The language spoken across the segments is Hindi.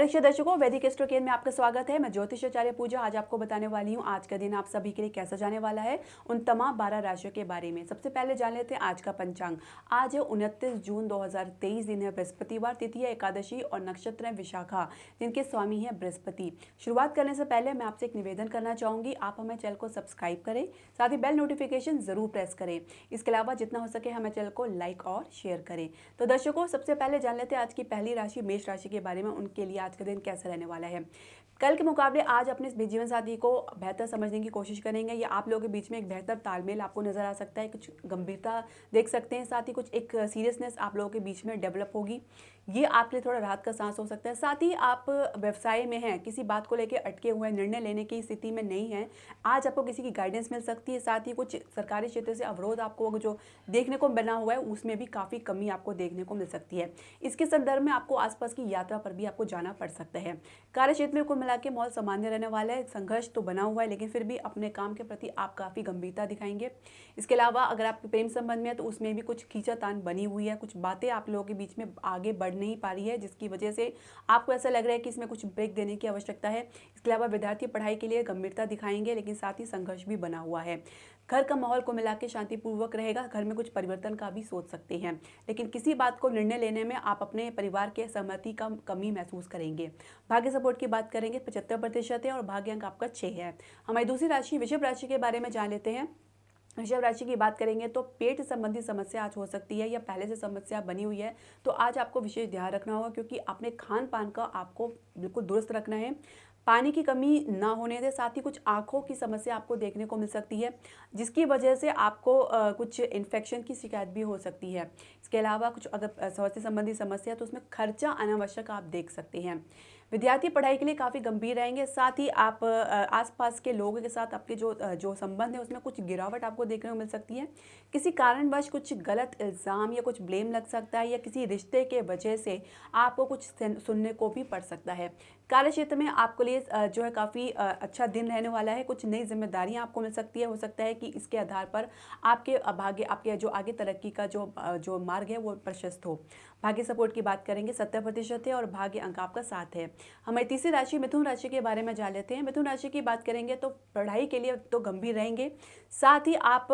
परीक्षा दर्शकों, वैदिक एस्ट्रो में आपका स्वागत है। मैं ज्योतिषाचार्य पूजा आज आपको बताने वाली हूँ आज का दिन आप सभी के लिए कैसा जाने वाला है, उन तमाम 12 राशियों के बारे में। सबसे पहले जान लेते हैं आज का पंचांग। आज है 29 जून 2023, दिन है बृहस्पतिवार, तिथि है एकादशी और नक्षत्र है विशाखा, जिनके स्वामी है बृहस्पति। शुरुआत करने से पहले मैं आपसे एक निवेदन करना चाहूँगी, आप हमें चैनल को सब्सक्राइब करें, साथ ही बेल नोटिफिकेशन जरूर प्रेस करें। इसके अलावा जितना हो सके हमें चैनल को लाइक और शेयर करें। तो दर्शकों, सबसे पहले जान लेते हैं आज की पहली राशि मेष राशि के बारे में, उनके लिए आज का दिन कैसा रहने वाला है। कल के मुकाबले आज अपने जीवन साथी को बेहतर समझने की कोशिश करेंगे या आप लोगों के बीच में एक बेहतर तालमेल आपको नजर आ सकता है, कुछ गंभीरता देख सकते हैं, साथ ही कुछ एक सीरियसनेस आप लोगों के बीच में डेवलप होगी। ये आपके लिए थोड़ा राहत का सांस हो सकता है। साथ ही आप व्यवसाय में हैं, किसी बात को लेकर अटके हुए निर्णय लेने की स्थिति में नहीं है, आज आपको किसी की गाइडेंस मिल सकती है। साथ ही कुछ सरकारी क्षेत्र से अवरोध आपको जो देखने को बना हुआ है उसमें भी काफ़ी कमी आपको देखने को मिल सकती है। इसके संदर्भ में आपको आसपास की यात्रा पर भी आपको जाना पड़ सकता है। कार्य क्षेत्र में कुल मिला के माहौल सामान्य रहने वाला है। संघर्ष तो बना हुआ है, लेकिन फिर भी अपने काम के प्रति आप काफ़ी गंभीरता दिखाएंगे। इसके अलावा अगर आप प्रेम संबंध में है तो उसमें भी कुछ खींचातान बनी हुई है, कुछ बातें आप लोगों के बीच में आगे बढ़ नहीं पा रही है, जिसकी वजह से आपको ऐसा लग रहा है कि इसमें कुछ ब्रेक देने की आवश्यकता है। इसके अलावा विद्यार्थी पढ़ाई के लिए गंभीरता दिखाएंगे, लेकिन साथ ही संघर्ष भी बना हुआ है। घर का माहौल को मिला के शांतिपूर्वक रहेगा। घर में कुछ परिवर्तन का भी सोच सकते हैं, लेकिन किसी बात को निर्णय लेने में आप अपने परिवार के सहमति का कमी महसूस करेंगे। भाग्य सपोर्ट की बात करेंगे 75% है और भाग्य अंक आपका 6 है। हमारी दूसरी राशि वृषभ राशि के बारे में जान लेते हैं। वृषभ राशि की बात करेंगे तो पेट संबंधी समस्या आज हो सकती है या पहले से समस्या बनी हुई है, तो आज आपको विशेष ध्यान रखना होगा, क्योंकि अपने खान पान का आपको बिल्कुल दुरुस्त रखना है। पानी की कमी ना होने दें। साथ ही कुछ आंखों की समस्या आपको देखने को मिल सकती है, जिसकी वजह से आपको कुछ इन्फेक्शन की शिकायत भी हो सकती है। इसके अलावा कुछ अगर स्वास्थ्य संबंधी समस्या तो उसमें खर्चा अनावश्यक आप देख सकते हैं। विद्यार्थी पढ़ाई के लिए काफ़ी गंभीर रहेंगे। साथ ही आप आसपास के लोगों के साथ आपके जो संबंध है उसमें कुछ गिरावट आपको देखने को मिल सकती है। किसी कारणवश कुछ गलत इल्ज़ाम या कुछ ब्लेम लग सकता है, या किसी रिश्ते के वजह से आपको कुछ सुनने को भी पड़ सकता है। कार्य क्षेत्र में आपके लिए जो है काफ़ी अच्छा दिन रहने वाला है। कुछ नई जिम्मेदारियां आपको मिल सकती है। हो सकता है कि इसके आधार पर आपके भाग्य आपके जो आगे तरक्की का जो मार्ग है वो प्रशस्त हो। भाग्य सपोर्ट की बात करेंगे 70% है और भाग्य अंक आपका 7 है। हमारी तीसरी राशि मिथुन राशि के बारे में जान लेते हैं। मिथुन राशि की बात करेंगे तो पढ़ाई के लिए तो गंभीर रहेंगे। साथ ही आप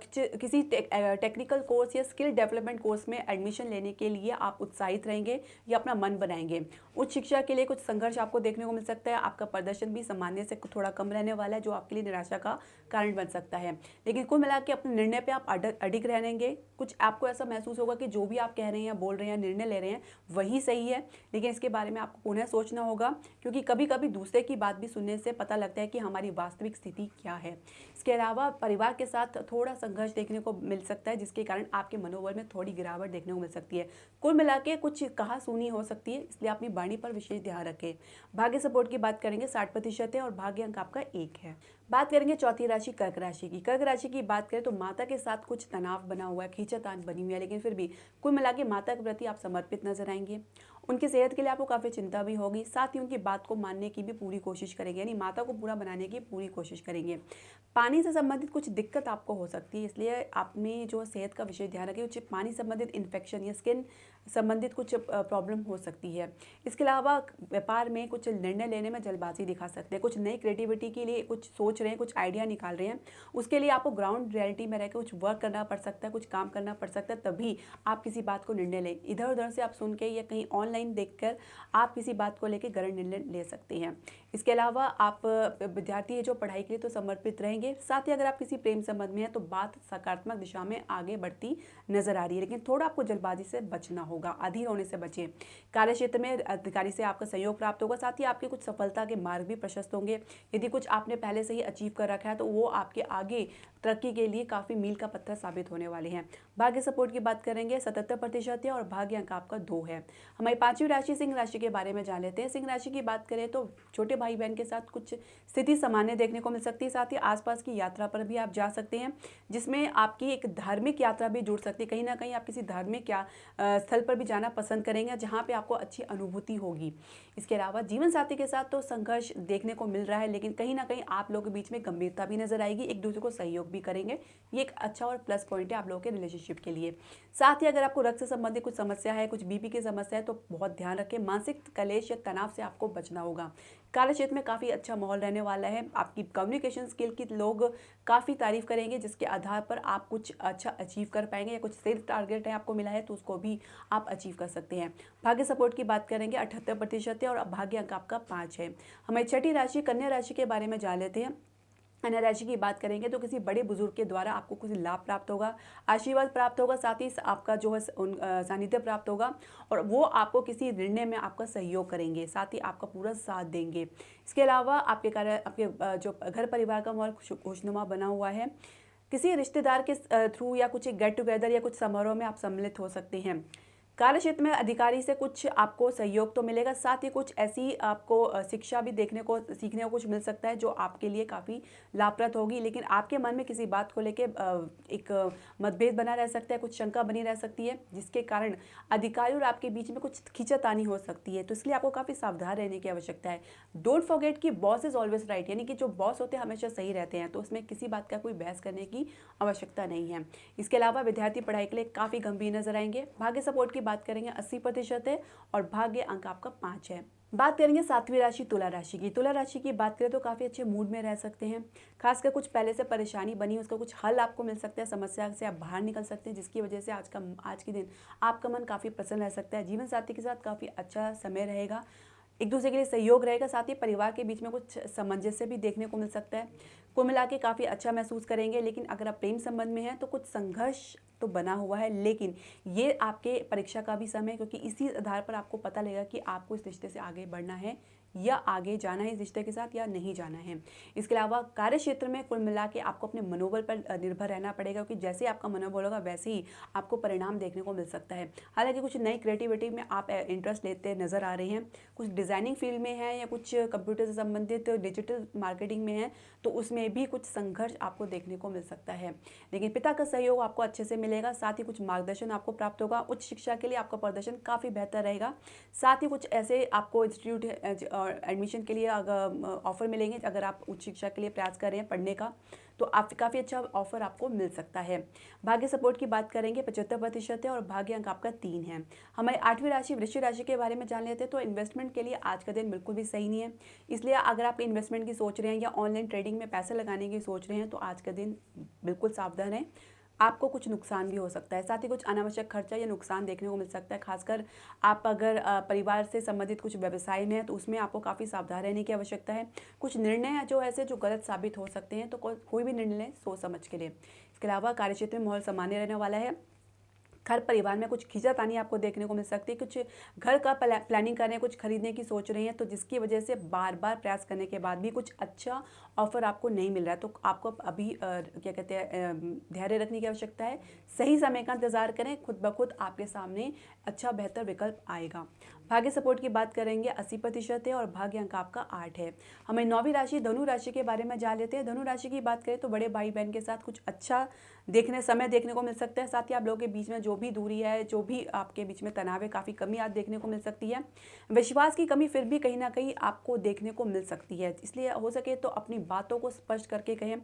किसी टेक्निकल कोर्स या स्किल डेवलपमेंट कोर्स में एडमिशन लेने के लिए आप उत्साहित रहेंगे या अपना मन बनाएंगे। उच्च शिक्षा के लिए कुछ संघर्ष आपको देखने को मिल सकता है। आपका प्रदर्शन भी सामान्य से थोड़ा कम रहने वाला है, जो आपके लिए निराशा का कारण बन सकता है। लेकिन कुल मिला के अपने निर्णय पे आप अडिग रहेंगे। कुछ आपको ऐसा महसूस होगा कि जो भी आप कह रहे हैं, बोल रहे हैं, निर्णय ले रहे हैं वही सही है, लेकिन इसके बारे में आपको पुनः सोचना होगा, क्योंकि कभी कभी दूसरे की बात भी सुनने से पता लगता है कि हमारी वास्तविक स्थिति क्या है। इसके अलावा परिवार के साथ थोड़ा संघर्ष देखने को मिल सकता है, जिसके कारण आपके मनोबल में थोड़ी गिरावट देखने को मिल सकती है। कुल मिला के कुछ कहा सुनी हो सकती है, इसलिए अपनी वाणी पर विशेष ध्यान रखें। भाग्य सपोर्ट की बात करेंगे 60% है और भाग्य अंक आपका 1 है। बात करेंगे चौथी राशि कर्क राशि की। कर्क राशि की बात करें तो माता के साथ कुछ तनाव बना हुआ है, खींचातान बनी हुई है, लेकिन फिर भी कुल मिला के माता के प्रति आप समर्पित नजर आएंगे। उनकी सेहत के लिए आपको काफ़ी चिंता भी होगी। साथ ही उनकी बात को मानने की भी पूरी कोशिश करेंगे, यानी माता को पूरा बनाने की पूरी कोशिश करेंगे। पानी से संबंधित कुछ दिक्कत आपको हो सकती है, इसलिए आपने जो सेहत का विशेष ध्यान रखें। कुछ पानी संबंधित इन्फेक्शन या स्किन संबंधित कुछ प्रॉब्लम हो सकती है। इसके अलावा व्यापार में कुछ निर्णय लेने में जल्दबाजी दिखा सकते हैं। कुछ नई क्रिएटिविटी के लिए कुछ सोच रहे हैं, कुछ आइडिया निकाल रहे हैं, उसके लिए आपको ग्राउंड रियलिटी में रहकर कुछ वर्क करना पड़ सकता है, कुछ काम करना पड़ सकता है, तभी आप किसी बात को निर्णय लें। इधर उधर से आप सुन के या कहीं ऑनलाइन देखकर आप किसी बात को लेकर गलत निर्णय ले सकते हैं। इसके अलावा आप विद्यार्थी है जो पढ़ाई के लिए तो समर्पित रहेंगे। साथ ही अगर आप किसी प्रेम संबंध में हैं तो बात सकारात्मक दिशा में आगे बढ़ती नजर आ रही है, लेकिन थोड़ा आपको जल्दबाजी से बचना होगा, अधीर होने से बचें। कार्य क्षेत्र में अधिकारी से आपका सहयोग प्राप्त होगा। साथ ही आपके कुछ सफलता के मार्ग भी प्रशस्त होंगे। यदि कुछ आपने पहले से ही अचीव कर रखा है तो वो आपके आगे तरक्की के लिए काफ़ी मील का पत्थर साबित होने वाले हैं। भाग्य सपोर्ट की बात करेंगे 77% है और भाग्य अंक आपका 2 है। हमारी पांचवी राशि सिंह राशि के बारे में जान लेते हैं। सिंह राशि की बात करें तो छोटे भाई बहन के साथ कुछ स्थिति सामान्य देखने को मिल सकती है। साथ ही आसपास की यात्रा पर भी आप जा सकते हैं, जिसमें आपकी एक धार्मिक यात्रा भी जुड़ सकती है। कहीं ना कहीं आप किसी धार्मिक स्थल पर भी जाना पसंद करेंगे, जहाँ पे आपको अच्छी अनुभूति होगी। इसके अलावा जीवन साथी के साथ तो संघर्ष देखने को मिल रहा है, लेकिन कहीं ना कहीं आप लोगों के बीच में गंभीरता भी नजर आएगी, एक दूसरे को सहयोग भी करेंगे। ये एक अच्छा और प्लस पॉइंट है आप लोगों के रिलेशनशिप के लिए। साथ ही अगर आपको रक्त से संबंधित कुछ समस्या है, कुछ बीपी की समस्या है, तो बहुत ध्यान रखें, मानसिक कलेश या तनाव से आपको बचना होगा। कार्य क्षेत्र में काफ़ी अच्छा माहौल रहने वाला है। आपकी कम्युनिकेशन स्किल की लोग काफ़ी तारीफ करेंगे, जिसके आधार पर आप कुछ अच्छा अचीव कर पाएंगे, या कुछ सेल्फ टारगेट है आपको मिला है तो उसको भी आप अचीव कर सकते हैं। भाग्य सपोर्ट की बात करेंगे 78% है और भाग्य अंक आपका 5 है। हमारी छठी राशि कन्या राशि के बारे में जान लेते हैं। कन्या राशि की बात करेंगे तो किसी बड़े बुजुर्ग के द्वारा आपको कुछ लाभ प्राप्त होगा, आशीर्वाद प्राप्त होगा, साथ ही आपका जो है सानिध्य प्राप्त होगा, और वो आपको किसी निर्णय में आपका सहयोग करेंगे, साथ ही आपका पूरा साथ देंगे। इसके अलावा आपके जो घर परिवार का माहौल खुशनुमा बना हुआ है। किसी रिश्तेदार के थ्रू या कुछ गेट टुगेदर या कुछ समारोह में आप सम्मिलित हो सकते हैं। कार्य क्षेत्र में अधिकारी से कुछ आपको सहयोग तो मिलेगा, साथ ही कुछ ऐसी आपको शिक्षा भी सीखने को कुछ मिल सकता है जो आपके लिए काफ़ी लाभप्रद होगी। लेकिन आपके मन में किसी बात को लेके एक मतभेद बना रह सकता है, कुछ शंका बनी रह सकती है, जिसके कारण अधिकारी और आपके बीच में कुछ खींचातानी हो सकती है। तो इसलिए आपको काफ़ी सावधान रहने की आवश्यकता है। डोंट फॉरगेट कि बॉस इज ऑलवेज राइट, यानी कि जो बॉस होते हैं हमेशा सही रहते हैं, तो उसमें किसी बात का कोई बहस करने की आवश्यकता नहीं है। इसके अलावा विद्यार्थी पढ़ाई के लिए काफ़ी गंभीर नजर आएंगे। भाग्य सपोर्ट की बात करेंगे 80% है और भाग्य अंक आपका 5 है। बात करेंगे सातवीं राशि तुला राशि की। तुला राशि की बात करें तो काफ़ी अच्छे मूड में रह सकते हैं। खासकर कुछ पहले से परेशानी बनी उसका कुछ हल आपको मिल सकता है, समस्या से आप बाहर निकल सकते हैं, जिसकी वजह से आज के दिन आपका मन काफ़ी प्रसन्न रह सकता है। जीवन साथी के साथ काफ़ी अच्छा समय रहेगा, एक दूसरे के लिए सहयोग रहेगा, साथ ही परिवार के बीच में कुछ सामंजस्य भी देखने को मिल सकता है। कुल मिला के काफ़ी अच्छा महसूस करेंगे। लेकिन अगर आप प्रेम संबंध में हैं तो कुछ संघर्ष तो बना हुआ है, लेकिन ये आपके परीक्षा का भी समय है, क्योंकि इसी आधार पर आपको पता लगेगा कि आपको इस रिश्ते से आगे बढ़ना है या आगे जाना है इस रिश्ते के साथ या नहीं जाना है। इसके अलावा कार्य क्षेत्र में कुल मिला के आपको अपने मनोबल पर निर्भर रहना पड़ेगा, क्योंकि जैसे आपका मनोबल होगा वैसे ही आपको परिणाम देखने को मिल सकता है। हालांकि कुछ नई क्रिएटिविटी में आप इंटरेस्ट लेते नजर आ रहे हैं, कुछ डिज़ाइनिंग फील्ड में है या कुछ कंप्यूटर से संबंधित डिजिटल मार्केटिंग में है, तो उसमें भी कुछ संघर्ष आपको देखने को मिल सकता है। लेकिन पिता का सहयोग आपको अच्छे से मिलेगा, साथ ही कुछ मार्गदर्शन आपको प्राप्त होगा। उच्च शिक्षा के लिए आपका प्रदर्शन काफ़ी बेहतर रहेगा। साथ ही कुछ ऐसे आपको इंस्टीट्यूट एडमिशन के लिए अगर ऑफर मिलेंगे, अगर आप उच्च शिक्षा के लिए प्रयास कर रहे हैं पढ़ने का, तो आप काफ़ी अच्छा ऑफर आपको मिल सकता है। भाग्य सपोर्ट की बात करेंगे 75% है और भाग्य अंक आपका 3 है। हमारी 8वीं राशि वृश्चिक राशि के बारे में जान लेते हैं। तो इन्वेस्टमेंट के लिए आज का दिन बिल्कुल भी सही नहीं है, इसलिए अगर आप इन्वेस्टमेंट की सोच रहे हैं या ऑनलाइन ट्रेडिंग में पैसे लगाने की सोच रहे हैं तो आज का दिन बिल्कुल सावधान रहें, आपको कुछ नुकसान भी हो सकता है। साथ ही कुछ अनावश्यक खर्चा या नुकसान देखने को मिल सकता है। खासकर आप अगर परिवार से संबंधित कुछ व्यवसाय में है तो उसमें आपको काफ़ी सावधान रहने की आवश्यकता है। कुछ निर्णय जो ऐसे जो गलत साबित हो सकते हैं, तो कोई भी निर्णय लें सोच समझ के लिए। इसके अलावा कार्यक्षेत्र में माहौल सामान्य रहने वाला है। घर परिवार में कुछ खींचातानी आपको देखने को मिल सकती है। कुछ घर का प्लानिंग कर रहे हैं, कुछ खरीदने की सोच रहे हैं, तो जिसकी वजह से बार बार प्रयास करने के बाद भी कुछ अच्छा ऑफर आपको नहीं मिल रहा है, तो आपको अभी क्या कहते हैं धैर्य रखने की आवश्यकता है। सही समय का इंतजार करें, खुद ब खुद आपके सामने अच्छा बेहतर विकल्प आएगा। भाग्य सपोर्ट की बात करेंगे 80% है और भाग्य अंक आपका 8 है। हमें 9वीं राशि धनु राशि के बारे में जान लेते हैं। धनु राशि की बात करें तो बड़े भाई बहन के साथ कुछ अच्छा समय देखने को मिल सकता है। साथ ही आप लोगों के बीच में जो भी दूरी है, जो भी आपके बीच में तनाव है, काफ़ी कमी आज देखने को मिल सकती है। विश्वास की कमी फिर भी कहीं ना कहीं आपको देखने को मिल सकती है, इसलिए हो सके तो अपनी बातों को स्पष्ट करके कहें।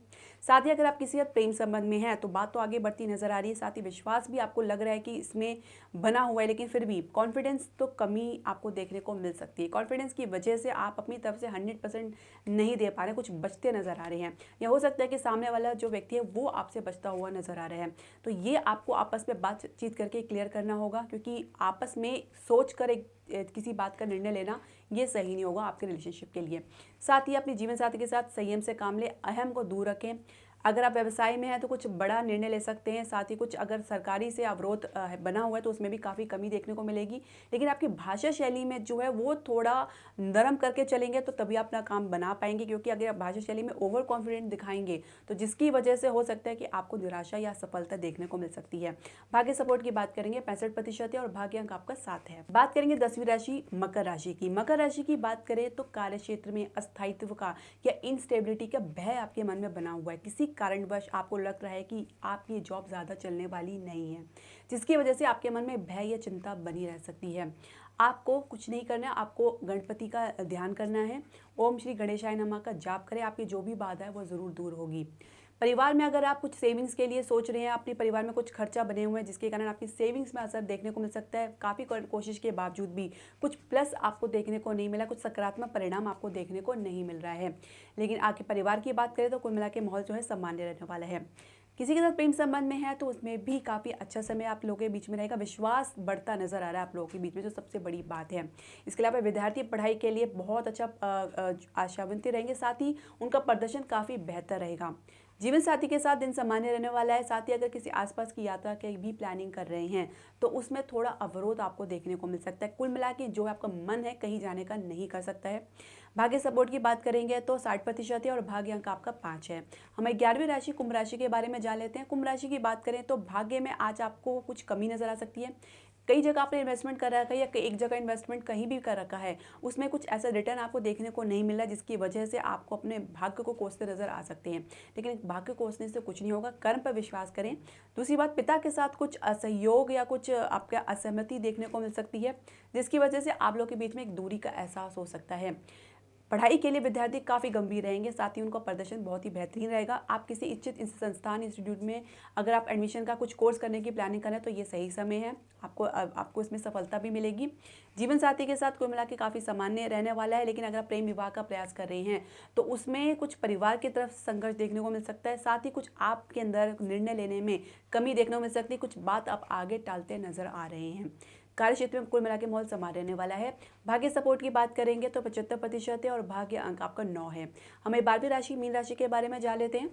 साथ ही अगर आप किसी प्रेम संबंध में हैं तो बात तो आगे बढ़ती नजर आ रही है, साथ ही विश्वास भी आपको लग रहा है कि इसमें बना हुआ है, लेकिन फिर भी कॉन्फिडेंस तो कमी आपको देखने को मिल सकती है। कॉन्फिडेंस की वजह से आप अपनी तरफ से 100% नहीं दे पा रहे, कुछ बचते नजर आ रहे हैं, या हो सकता है कि सामने वाला जो व्यक्ति है वो आपसे बचता हुआ नजर आ रहा है। तो ये आपको आपस में बातचीत करके क्लियर करना होगा, क्योंकि आपस में सोच कर किसी बात का निर्णय लेना ये सही नहीं होगा आपके रिलेशनशिप के लिए। साथ ही अपने जीवन साथी के साथ संयम से काम लें, अहम को दूर रखें। अगर आप व्यवसाय में हैं तो कुछ बड़ा निर्णय ले सकते हैं। साथ ही कुछ अगर सरकारी से अवरोध बना हुआ है तो उसमें भी काफ़ी कमी देखने को मिलेगी। लेकिन आपकी भाषा शैली में जो है वो थोड़ा नरम करके चलेंगे तो तभी अपना काम बना पाएंगे, क्योंकि अगर आप भाषा शैली में ओवर कॉन्फिडेंट दिखाएंगे तो जिसकी वजह से हो सकता है कि आपको निराशा या असफलता देखने को मिल सकती है। भाग्य सपोर्ट की बात करेंगे 65% है और भाग्य अंक आपका 7 है। बात करेंगे 10वीं राशि मकर राशि की। मकर राशि की बात करें तो कार्य क्षेत्र में अस्थायित्व का या इनस्टेबिलिटी का भय आपके मन में बना हुआ है। किसी कारणवश आपको लग रहा है कि आपकी जॉब ज़्यादा चलने वाली नहीं है, जिसकी वजह से आपके मन में भय या चिंता बनी रह सकती है। आपको कुछ नहीं करना है, आपको गणपति का ध्यान करना है। ओम श्री गणेशाय नमः का जाप करें, आपकी जो भी बाधा है वो ज़रूर दूर होगी। परिवार में अगर आप कुछ सेविंग्स के लिए सोच रहे हैं, अपने परिवार में कुछ खर्चा बने हुए हैं जिसके कारण आपकी सेविंग्स में असर देखने को मिल सकता है। काफ़ी कोशिश के बावजूद भी कुछ प्लस आपको देखने को नहीं मिला, कुछ सकारात्मक परिणाम आपको देखने को नहीं मिल रहा है। लेकिन आपके परिवार की बात करें तो कुल मिला के माहौल जो है सामान्य रहने वाला है। किसी के साथ प्रेम संबंध में है तो उसमें भी काफ़ी अच्छा समय आप लोगों के बीच में रहेगा। विश्वास बढ़ता नजर आ रहा है आप लोगों के बीच में, जो सबसे बड़ी बात है। इसके अलावा विद्यार्थी पढ़ाई के लिए बहुत अच्छा आशावंती रहेंगे, साथ ही उनका प्रदर्शन काफ़ी बेहतर रहेगा। जीवन साथी के साथ दिन सामान्य रहने वाला है। साथ ही अगर किसी आसपास की यात्रा की भी प्लानिंग कर रहे हैं तो उसमें थोड़ा अवरोध आपको देखने को मिल सकता है। कुल मिला के जो आपका मन है कहीं जाने का नहीं कर सकता है। भाग्य सपोर्ट की बात करेंगे तो 60% है और भाग्य अंक आपका 5 है। हमें 11वीं राशि कुंभ राशि के बारे में जान लेते हैं। कुंभ राशि की बात करें तो भाग्य में आज आपको कुछ कमी नजर आ सकती है। कई जगह आपने इन्वेस्टमेंट कर रखा है या एक जगह इन्वेस्टमेंट कहीं भी कर रखा है, उसमें कुछ ऐसा रिटर्न आपको देखने को नहीं मिला जिसकी वजह से आपको अपने भाग्य को कोसते नजर आ सकते हैं। लेकिन भाग्य कोसने से कुछ नहीं होगा, कर्म पर विश्वास करें। दूसरी बात, पिता के साथ कुछ असहयोग या कुछ आपका असहमति देखने को मिल सकती है जिसकी वजह से आप लोगों के बीच में एक दूरी का एहसास हो सकता है। पढ़ाई के लिए विद्यार्थी काफ़ी गंभीर रहेंगे, साथ ही उनका प्रदर्शन बहुत ही बेहतरीन रहेगा। आप किसी इच्छित संस्थान इंस्टीट्यूट में अगर आप एडमिशन का कुछ कोर्स करने की प्लानिंग करें तो ये सही समय है, आपको इसमें सफलता भी मिलेगी। जीवन साथी के साथ कुल मिला के काफ़ी सामान्य रहने वाला है। लेकिन अगर आप प्रेम विवाह का प्रयास कर रहे हैं तो उसमें कुछ परिवार की तरफ संघर्ष देखने को मिल सकता है। साथ ही कुछ आपके अंदर निर्णय लेने में कमी देखने को मिल सकती है, कुछ बात आप आगे टालते नजर आ रहे हैं। कार्य क्षेत्र में कुल मिला के माहौल समान रहने वाला है। भाग्य सपोर्ट की बात करेंगे तो 75% है और भाग्य अंक आपका 9 है। हमें 12वीं राशि मीन राशि के बारे में जान लेते हैं।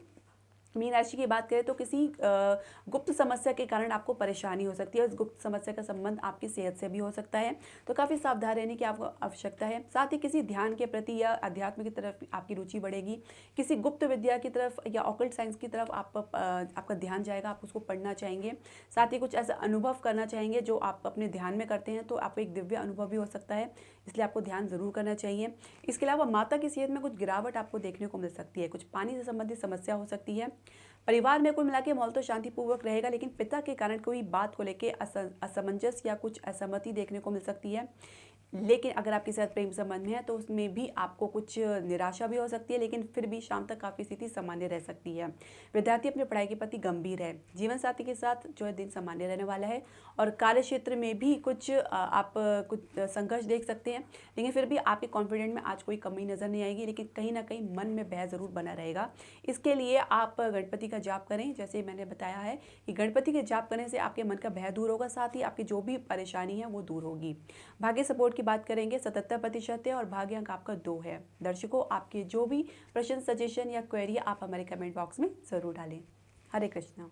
मीन राशि की बात करें तो किसी गुप्त समस्या के कारण आपको परेशानी हो सकती है। उस गुप्त समस्या का संबंध आपकी सेहत से भी हो सकता है, तो काफ़ी सावधान रहने की आपको आवश्यकता है। साथ ही किसी ध्यान के प्रति या अध्यात्म की तरफ आपकी रुचि बढ़ेगी। किसी गुप्त विद्या की तरफ या ऑकल्ट साइंस की तरफ आपका ध्यान जाएगा, आप उसको पढ़ना चाहेंगे। साथ ही कुछ ऐसा अनुभव करना चाहेंगे जो आप अपने ध्यान में करते हैं, तो आपको एक दिव्य अनुभव भी हो सकता है, इसलिए आपको ध्यान ज़रूर करना चाहिए। इसके अलावा माता की सेहत में कुछ गिरावट आपको देखने को मिल सकती है, कुछ पानी से संबंधित समस्या हो सकती है। परिवार में कुल मिला के माहौल तो शांतिपूर्वक रहेगा, लेकिन पिता के कारण कोई बात को लेके असमंजस या कुछ असहमति देखने को मिल सकती है। लेकिन अगर आपके साथ प्रेम संबंध में है तो उसमें भी आपको कुछ निराशा भी हो सकती है, लेकिन फिर भी शाम तक काफ़ी स्थिति सामान्य रह सकती है। विद्यार्थी अपने पढ़ाई के प्रति गंभीर है। जीवन साथी के साथ जो है दिन सामान्य रहने वाला है और कार्य क्षेत्र में भी कुछ आप कुछ संघर्ष देख सकते हैं, लेकिन फिर भी आपके कॉन्फिडेंट में आज कोई कमी नज़र नहीं आएगी। लेकिन कहीं ना कहीं मन में भय ज़रूर बना रहेगा। इसके लिए आप गणपति का जाप करें। जैसे मैंने बताया है कि गणपति के जाप करने से आपके मन का भय दूर होगा, साथ ही आपकी जो भी परेशानी है वो दूर होगी। भाग्य सपोर्ट की बात करेंगे 77% है और भाग्य अंक आपका 2 है। दर्शकों, आपके जो भी प्रश्न, सजेशन या क्वेरी आप हमारे कमेंट बॉक्स में ज़रूर डालें। हरे कृष्णा।